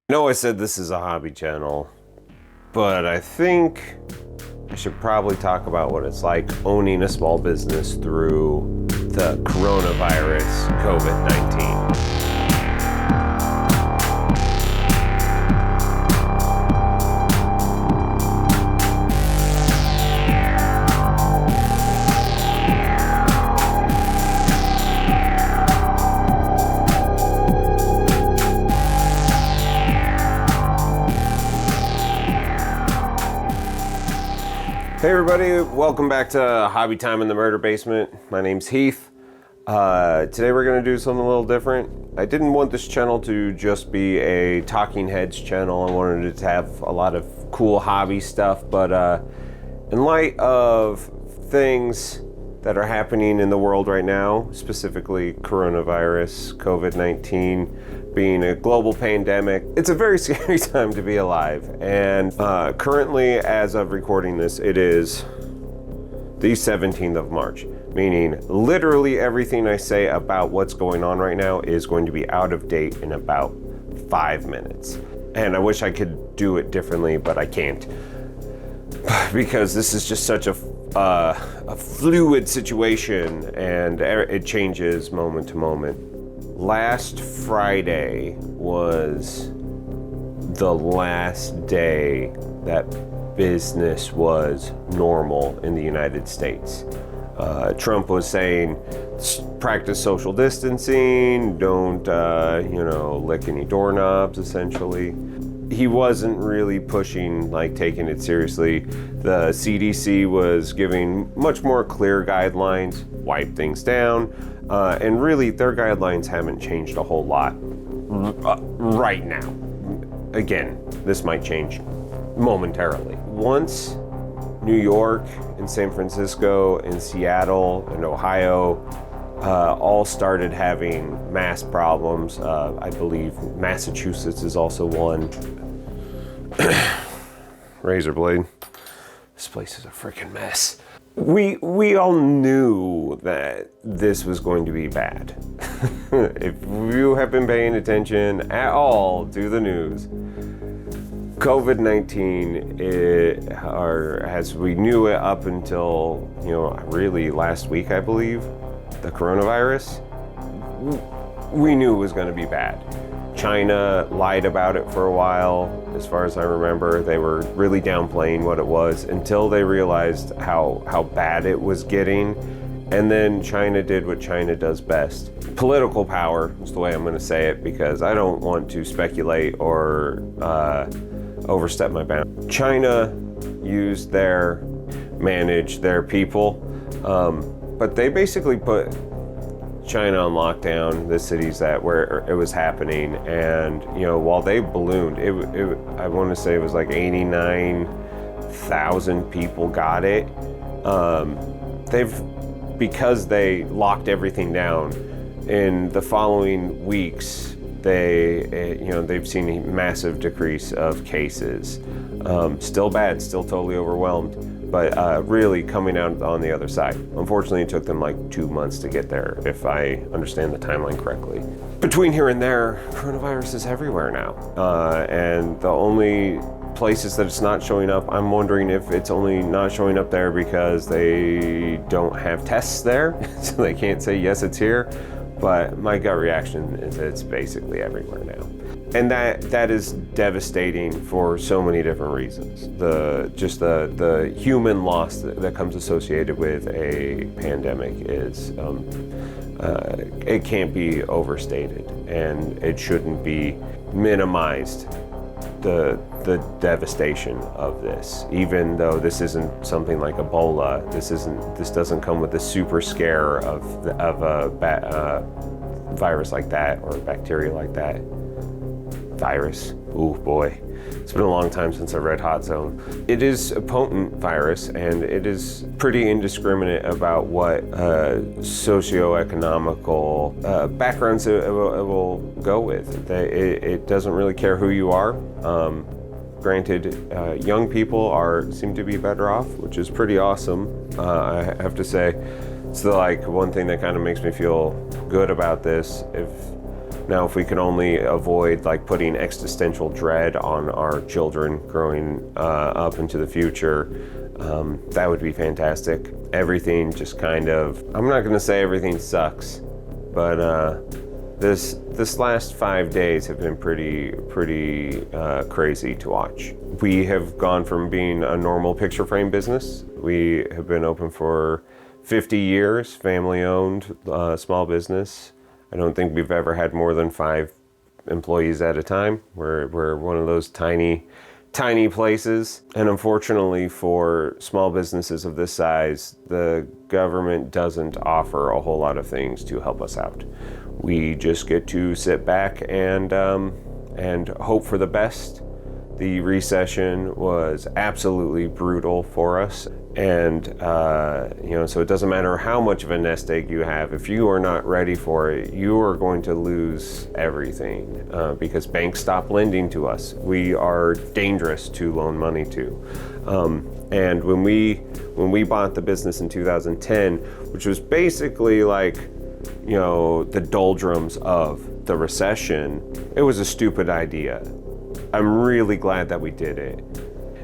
I know I said this is a hobby channel, but I think I should probably talk about what it's like owning a small business through the coronavirus, COVID-19. Hey everybody, welcome back to Hobby Time in the Murder Basement. My name's Heath. Today we're going to do something a little different. I didn't want this channel to just be a talking heads channel. I wanted it to have a lot of cool hobby stuff, but in light of things that are happening in the world right now, specifically coronavirus, COVID-19, being a global pandemic, it's a very scary time to be alive. And currently, as of recording this, it is the 17th of March, meaning literally everything I say about what's going on right now is going to be out of date in about 5 minutes. And I wish I could do it differently, but I can't. Because this is just such a fluid situation and it changes moment to moment. Last Friday was the last day that business was normal in the United States. Trump was saying, practice social distancing, don't, lick any doorknobs, essentially. He wasn't really pushing, taking it seriously. The CDC was giving much more clear guidelines, wipe things down, and really their guidelines haven't changed a whole lot right now. Again, this might change momentarily. Once New York and San Francisco and Seattle and Ohio all started having mass problems. I believe Massachusetts is also one. Razor blade. This place is a freaking mess. We all knew that this was going to be bad. If you have been paying attention at all to the news, COVID-19, as we knew it up until, really last week, I believe, the coronavirus, we knew it was going to be bad. China lied about it for a while. As far as I remember, they were really downplaying what it was until they realized how bad it was getting. And then China did what China does best. Political power is the way I'm going to say it, because I don't want to speculate or overstep my bounds. China managed their people, but they basically put China on lockdown, the cities where it was happening, and while they ballooned, I want to say it was like 89,000 people got it. Because they locked everything down, in the following weeks, they've seen a massive decrease of cases. Still bad, still totally overwhelmed, but really coming out on the other side. Unfortunately, it took them like 2 months to get there, if I understand the timeline correctly. Between here and there, coronavirus is everywhere now. And the only places that it's not showing up, I'm wondering if it's only not showing up there because they don't have tests there, so they can't say, yes, it's here. But my gut reaction is it's basically everywhere now. And that is devastating for so many different reasons. The human loss that comes associated with a pandemic is, it can't be overstated, and it shouldn't be minimized. The devastation of this, even though this isn't something like Ebola, this doesn't come with the super scare of a virus like that, or a bacteria like that. Virus, ooh boy, it's been a long time since I read Hot Zone. It is a potent virus, and it is pretty indiscriminate about what socioeconomical backgrounds it will go with. It doesn't really care who you are. Granted, young people seem to be better off, which is pretty awesome. I have to say, it's one thing that kind of makes me feel good about this. If Now, if we could only avoid like putting existential dread on our children growing up into the future, that would be fantastic. Everything just kind of, I'm not gonna say everything sucks, but this last 5 days have been pretty crazy to watch. We have gone from being a normal picture frame business. We have been open for 50 years, family owned, small business. I don't think we've ever had more than 5 employees at a time. We're one of those tiny places. And unfortunately for small businesses of this size, the government doesn't offer a whole lot of things to help us out. We just get to sit back and hope for the best. The recession was absolutely brutal for us. And, so it doesn't matter how much of a nest egg you have, if you are not ready for it, you are going to lose everything because banks stop lending to us. We are dangerous to loan money to. And when we bought the business in 2010, which was basically like, the doldrums of the recession, it was a stupid idea. I'm really glad that we did it.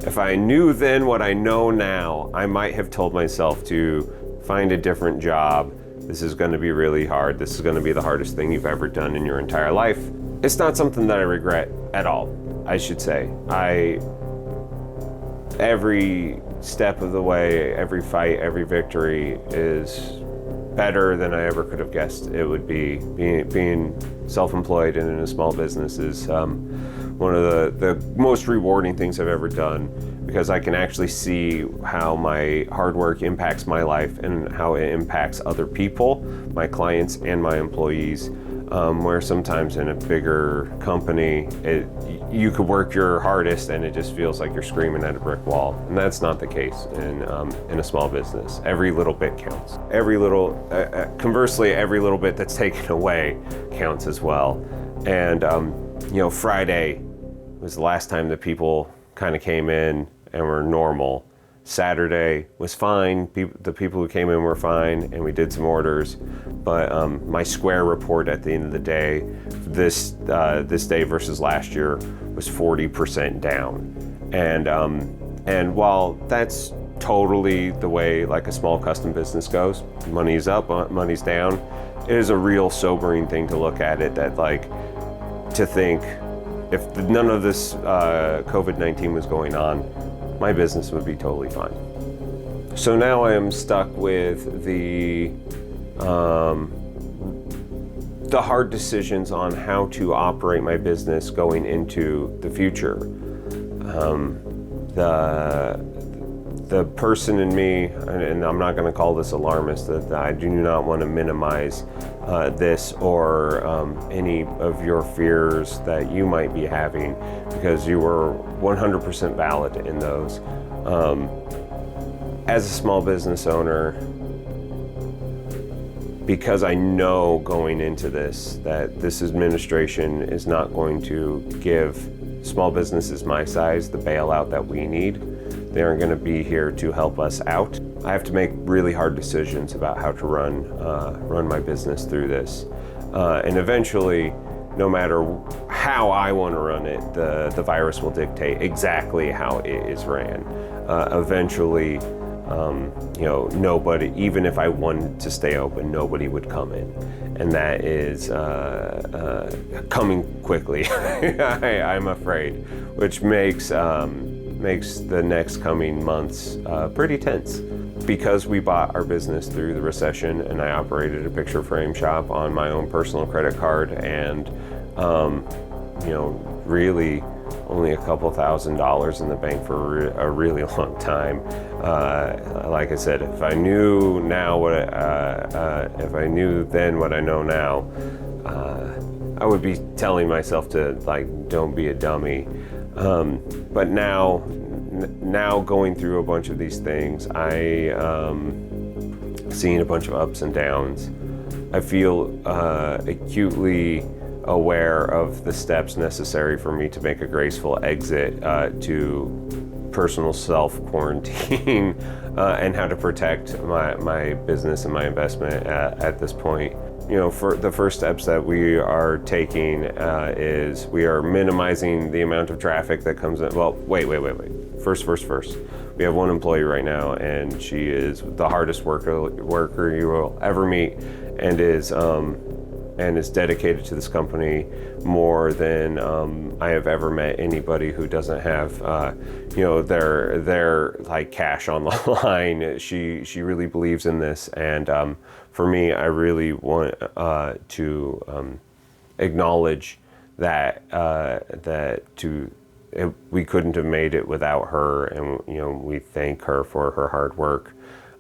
If I knew then what I know now, I might have told myself to find a different job. This is going to be really hard. This is going to be the hardest thing you've ever done in your entire life. It's not something that I regret at all, I should say. Every step of the way, every fight, every victory is better than I ever could have guessed it would be. Being self-employed and in a small business is one of the most rewarding things I've ever done, because I can actually see how my hard work impacts my life and how it impacts other people, my clients and my employees, where sometimes in a bigger company, you could work your hardest and it just feels like you're screaming at a brick wall. And that's not the case in a small business. Every little bit counts. Conversely, every little bit that's taken away counts as well. And Friday was the last time that people kind of came in and were normal. Saturday was fine. The people who came in were fine, and we did some orders. But my Square report at the end of the day, this day versus last year, was 40% down. And while that's totally the way like a small custom business goes, money's up, money's down, it is a real sobering thing to look at it. To think, if none of this COVID-19 was going on, my business would be totally fine. So now I am stuck with the hard decisions on how to operate my business going into the future. The person in me, and I'm not going to call this alarmist, that I do not want to minimize this or any of your fears that you might be having, because you were 100% valid in those. As a small business owner, because I know going into this that this administration is not going to give small businesses my size the bailout that we need. They aren't going to be here to help us out. I have to make really hard decisions about how to run my business through this. And eventually, no matter how I want to run it, the virus will dictate exactly how it is ran. Eventually, nobody, even if I wanted to stay open, nobody would come in. And that is coming quickly, I'm afraid, which makes the next coming months pretty tense. Because we bought our business through the recession and I operated a picture frame shop on my own personal credit card, and really only a couple $1,000s in the bank for a really long time. Like I said, if I knew then what I know now, I would be telling myself to don't be a dummy. But now going through a bunch of these things, seeing a bunch of ups and downs, I feel acutely aware of the steps necessary for me to make a graceful exit to personal self-quarantine and how to protect my business and my investment at this point. for the first steps that we are taking is we are minimizing the amount of traffic that comes in. Well, wait. First. We have one employee right now, and she is the hardest worker you will ever meet, and is dedicated to this company more than I have ever met anybody who doesn't have their like cash on the line. She really believes in this, and for me, I really want to acknowledge that we couldn't have made it without her, and we thank her for her hard work.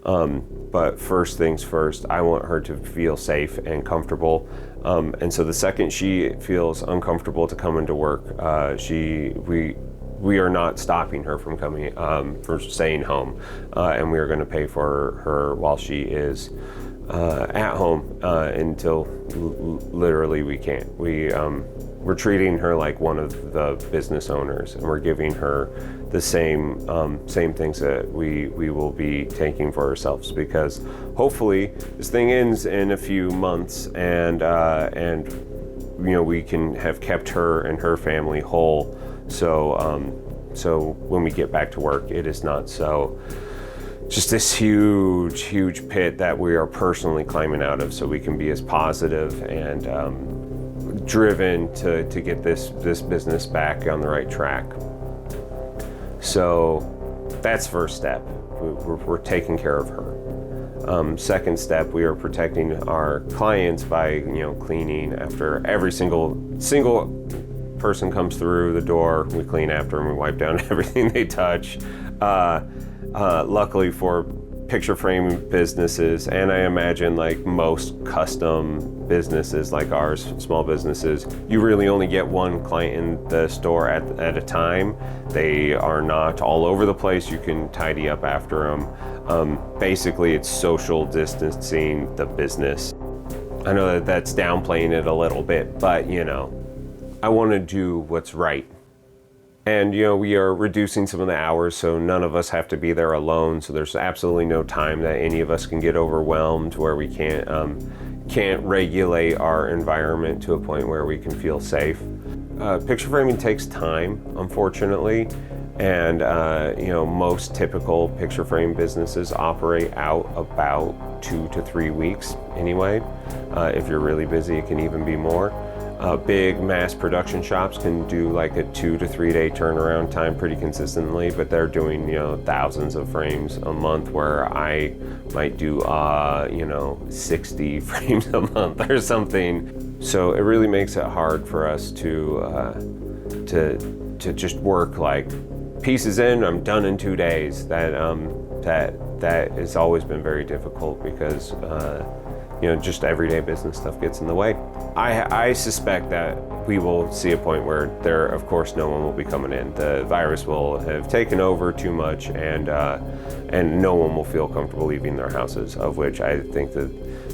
But first things first, I want her to feel safe and comfortable. And so the second she feels uncomfortable to come into work, we are not stopping her from coming, from staying home, and we are going to pay for her while she is at home until literally we can't. We're treating her like one of the business owners, and we're giving her the same things that we will be taking for ourselves, because hopefully this thing ends in a few months, and we can have kept her and her family whole. So when we get back to work, it is not just this huge pit that we are personally climbing out of, so we can be as positive and driven to get this business back on the right track. So that's first step. We're taking care of her. Second step, we are protecting our clients by cleaning after every single person comes through the door. We clean after them. We wipe down everything they touch. Luckily for picture framing businesses, and I imagine like most custom businesses like ours, small businesses, you really only get one client in the store at a time. They are not all over the place. You can tidy up after them. Basically, it's social distancing the business. I know that's downplaying it a little bit, but I want to do what's right. And we are reducing some of the hours, so none of us have to be there alone. So there's absolutely no time that any of us can get overwhelmed where we can't regulate our environment to a point where we can feel safe. Picture framing takes time, unfortunately, and most typical picture frame businesses operate out about 2 to 3 weeks anyway. If you're really busy, it can even be more. Big mass production shops can do like a 2 to 3 day turnaround time pretty consistently, but they're doing thousands of frames a month, where I might do 60 frames a month or something. So it really makes it hard for us to just work like pieces in, I'm done in 2 days. That has always been very difficult, because just everyday business stuff gets in the way. I suspect that we will see a point where of course, no one will be coming in. The virus will have taken over too much, and no one will feel comfortable leaving their houses, of which I think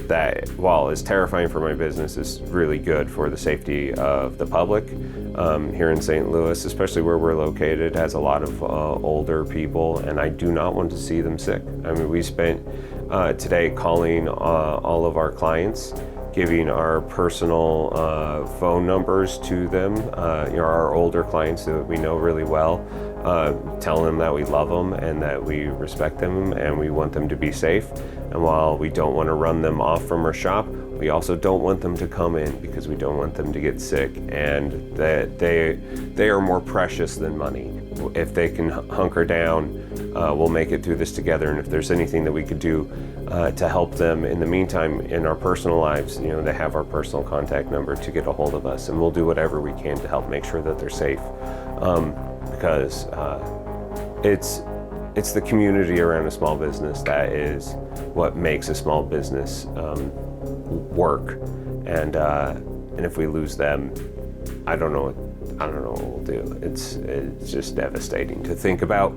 that while it's terrifying for my business, is really good for the safety of the public. Here in St. Louis, especially where we're located, has a lot of older people, and I do not want to see them sick. I mean, we spent today calling all of our clients, giving our personal phone numbers to them, our older clients that we know really well, telling them that we love them and that we respect them and we want them to be safe. And while we don't want to run them off from our shop, we also don't want them to come in, because we don't want them to get sick, and that they are more precious than money. If they can hunker down, we'll make it through this together. And if there's anything that we could do to help them in the meantime in our personal lives, they have our personal contact number to get a hold of us, and we'll do whatever we can to help make sure that they're safe, because it's the community around a small business that is what makes a small business work, and if we lose them, I don't know what we'll do. It's just devastating to think about.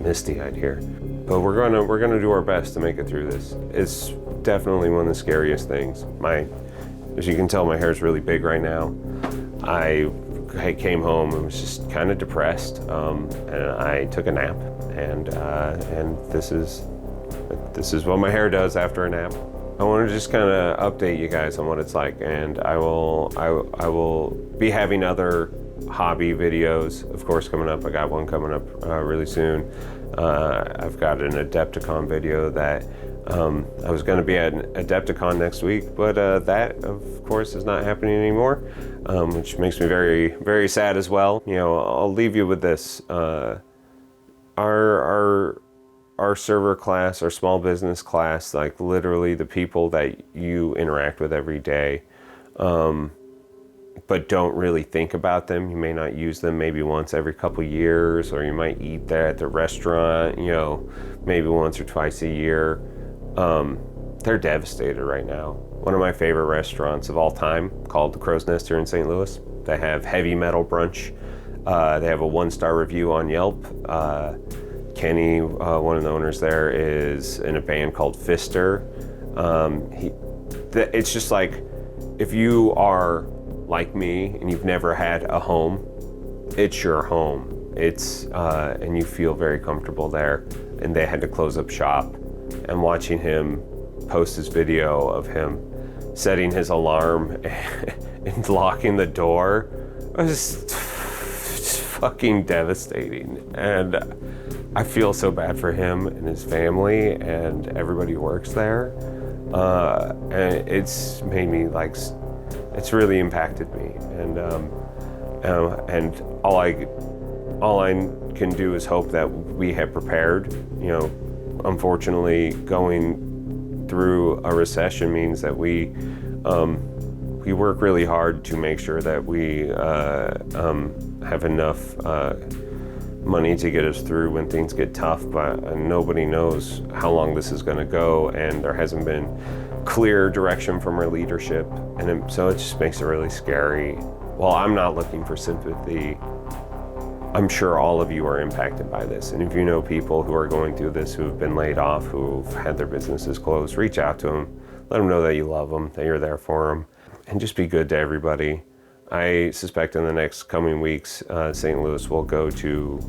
Misty-eyed here, but we're gonna do our best to make it through this. It's definitely one of the scariest things. As you can tell, my hair's really big right now. I came home and was just kind of depressed, and I took a nap, and this is this is what my hair does after a nap. I want to just kind of update you guys on what it's like, and I will be having other hobby videos, of course, coming up. I got one coming up really soon. I've got an Adepticon video that I was going to be at Adepticon next week, but that, of course, is not happening anymore, which makes me very, very sad as well. You know, I'll leave you with this. Our server class, our small business class, like literally the people that you interact with every day, but don't really think about them. You may not use them maybe once every couple years, or you might eat there at the restaurant, you know, maybe once or twice a year. They're devastated right now. One of my favorite restaurants of all time, called the Crow's Nest here in St. Louis. They have heavy metal brunch. They have a 1-star review on Yelp. Kenny, one of the owners there, is in a band called Fister. It's just like, if you are like me and you've never had a home, it's your home. It's and you feel very comfortable there. And they had to close up shop. And watching him post his video of him setting his alarm and locking the door was just fucking devastating. And I feel so bad for him and his family and everybody who works there. And it's made me like, it's really impacted me. And all I can do is hope that we have prepared. You know, unfortunately, going through a recession means that we work really hard to make sure that we have enough money to get us through when things get tough, but nobody knows how long this is going to go, and there hasn't been clear direction from our leadership, and so it just makes it really scary. Well, I'm not looking for sympathy. I'm sure all of you are impacted by this, and if you know people who are going through this, who have been laid off, who've had their businesses closed, reach out to them, let them know that you love them, that you're there for them, and just be good to everybody. I suspect in the next coming weeks, St. Louis will go to,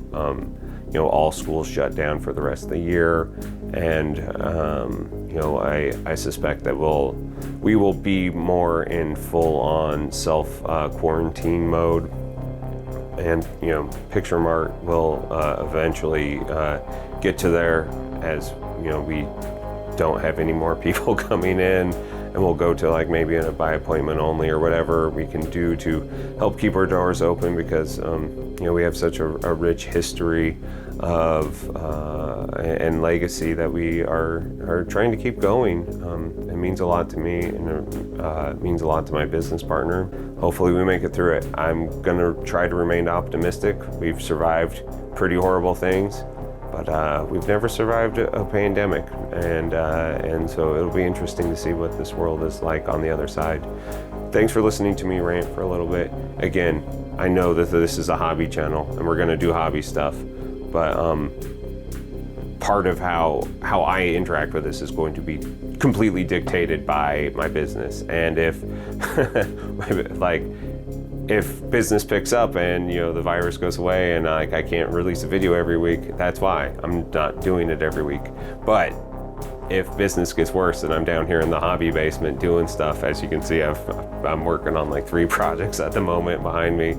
all schools shut down for the rest of the year, and I suspect that we will be more in full-on self-quarantine mode, and Picture Mart will eventually get to there, as we don't have any more people coming in. And we'll go to like maybe a by appointment only, or whatever we can do to help keep our doors open, because we have such a rich history of and legacy that we are trying to keep going. It means a lot to me, and it means a lot to my business partner. Hopefully we make it through it. I'm gonna try to remain optimistic. We've survived pretty horrible things, but we've never survived a pandemic, and so it'll be interesting to see what this world is like on the other side. Thanks for listening to me rant for a little bit. Again, I know that this is a hobby channel, and we're gonna do hobby stuff, but part of how I interact with this is going to be completely dictated by my business. And if business picks up and the virus goes away and I can't release a video every week, that's why I'm not doing it every week. But if business gets worse and I'm down here in the hobby basement doing stuff, as you can see, I'm working on like 3 projects at the moment behind me.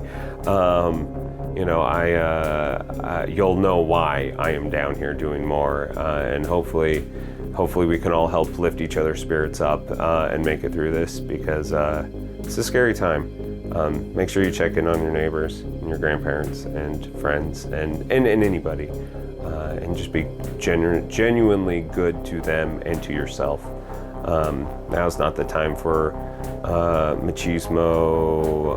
You'll know why I am down here doing more, and hopefully we can all help lift each other's spirits up and make it through this, because it's a scary time. Make sure you check in on your neighbors and your grandparents and friends and anybody, and just be genuinely good to them and to yourself. Now's not the time for machismo,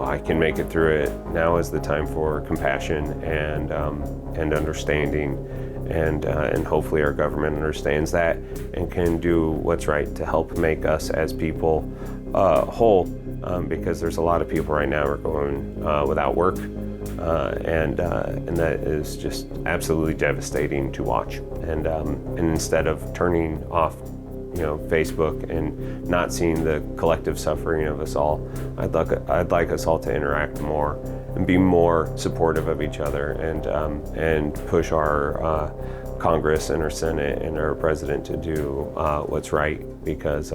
I can make it through it. Now is the time for compassion and understanding, and hopefully our government understands that and can do what's right to help make us as people whole, because there's a lot of people right now who are going without work, and that is just absolutely devastating to watch. And instead of turning off Facebook and not seeing the collective suffering of us all, I'd like us all to interact more and be more supportive of each other, and push our Congress and our Senate and our president to do what's right, because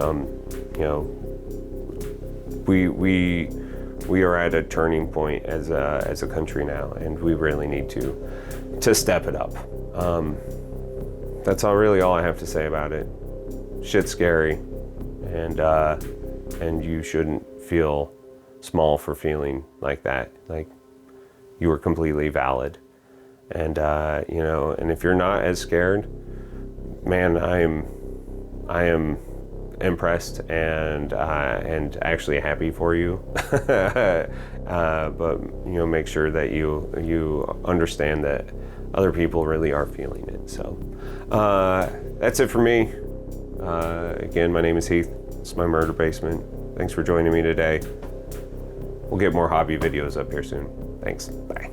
we are at a turning point as a country now, and we really need to step it up. That's all I have to say about it. Shit's scary, and you shouldn't feel small for feeling like that. Like, you are completely valid, and and if you're not as scared, man, I am impressed and actually happy for you. But make sure that you understand that other people really are feeling it. So that's it for me. Again, my name is Heath. It's my murder basement. Thanks for joining me today. We'll get more hobby videos up here soon. Thanks. Bye.